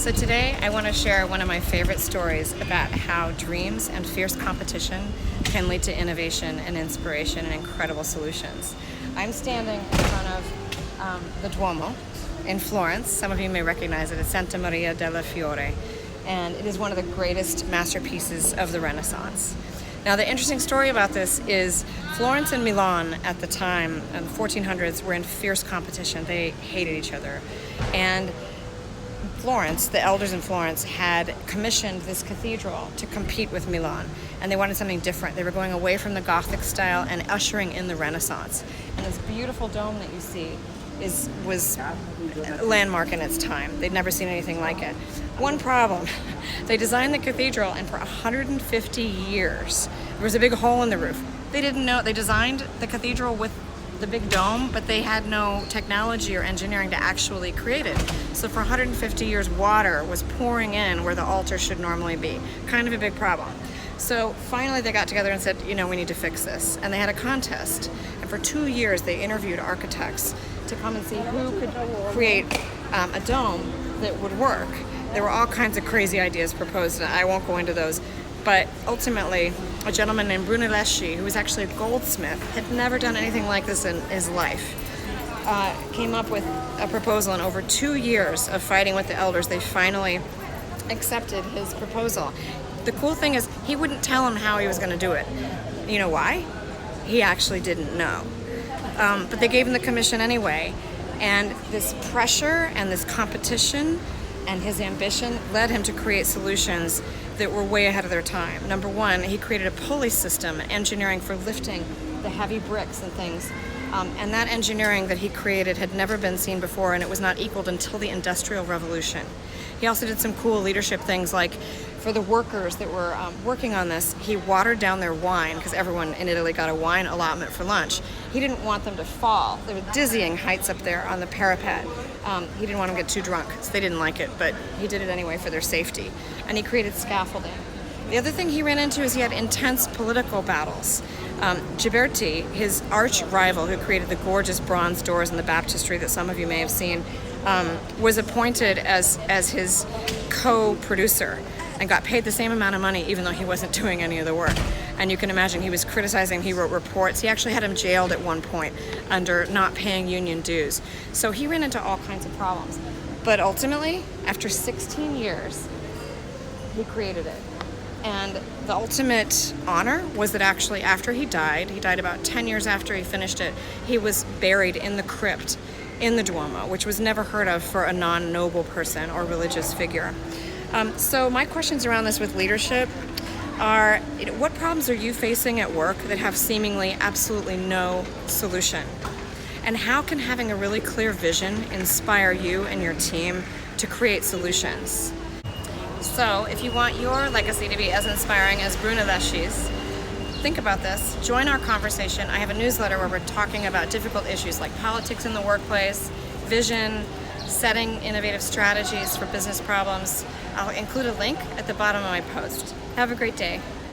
So today I want to share one of my favorite stories about how dreams and fierce competition can lead to innovation and inspiration and incredible solutions. I'm standing in front of the Duomo in Florence. Some of you may recognize it as Santa Maria della Fiore, and it is one of the greatest masterpieces of the Renaissance. Now, the interesting story about this is Florence and Milan at the time, in the 1400s, were in fierce competition. They hated each other. And Florence, the elders in Florence, had commissioned this cathedral to compete with Milan, and they wanted something different. They were going away from the Gothic style and ushering in the Renaissance. And this beautiful dome that you see was a landmark in its time. They'd never seen anything like it. One problem, they designed the cathedral, and for 150 years, there was a big hole in the roof. They didn't know, they designed the cathedral with the big dome, but they had no technology or engineering to actually create it. So for 150 years, water was pouring in where the altar should normally be. Kind of a big problem. So finally they got together and said, we need to fix this. And they had a contest. And for 2 years, they interviewed architects to come and see who could create a dome that would work. There were all kinds of crazy ideas proposed, and I won't go into those. But ultimately, a gentleman named Brunelleschi, who was actually a goldsmith, had never done anything like this in his life, came up with a proposal. And over 2 years of fighting with the elders, they finally accepted his proposal. The cool thing is, he wouldn't tell them how he was going to do it. You know why? He actually didn't know. But they gave him the commission anyway. And this pressure and this competition and his ambition led him to create solutions that were way ahead of their time. Number one, he created a pulley system, engineering for lifting the heavy bricks and things. And that engineering that he created had never been seen before, and it was not equaled until the Industrial Revolution. He also did some cool leadership things, like for the workers that were working on this, he watered down their wine, because everyone in Italy got a wine allotment for lunch. He didn't want them to fall. There were dizzying heights up there on the parapet. He didn't want them to get too drunk, so they didn't like it, but he did it anyway for their safety. And he created scaffolding. The other thing he ran into is he had intense political battles. Ghiberti, his arch rival, who created the gorgeous bronze doors in the baptistry that some of you may have seen, was appointed as his co-producer and got paid the same amount of money even though he wasn't doing any of the work. And you can imagine he was criticizing, he wrote reports. He actually had him jailed at one point under not paying union dues. So he ran into all kinds of problems. But ultimately, after 16 years, he created it. And the ultimate honor was that actually after he died about 10 years after he finished it, he was buried in the crypt in the Duomo, which was never heard of for a non-noble person or religious figure. So my questions around this with leadership are, what problems are you facing at work that have seemingly absolutely no solution? And how can having a really clear vision inspire you and your team to create solutions? So if you want your legacy to be as inspiring as Brunelleschi's, think about this. Join our conversation. I have a newsletter where we're talking about difficult issues like politics in the workplace, vision, setting innovative strategies for business problems. I'll include a link at the bottom of my post. Have a great day.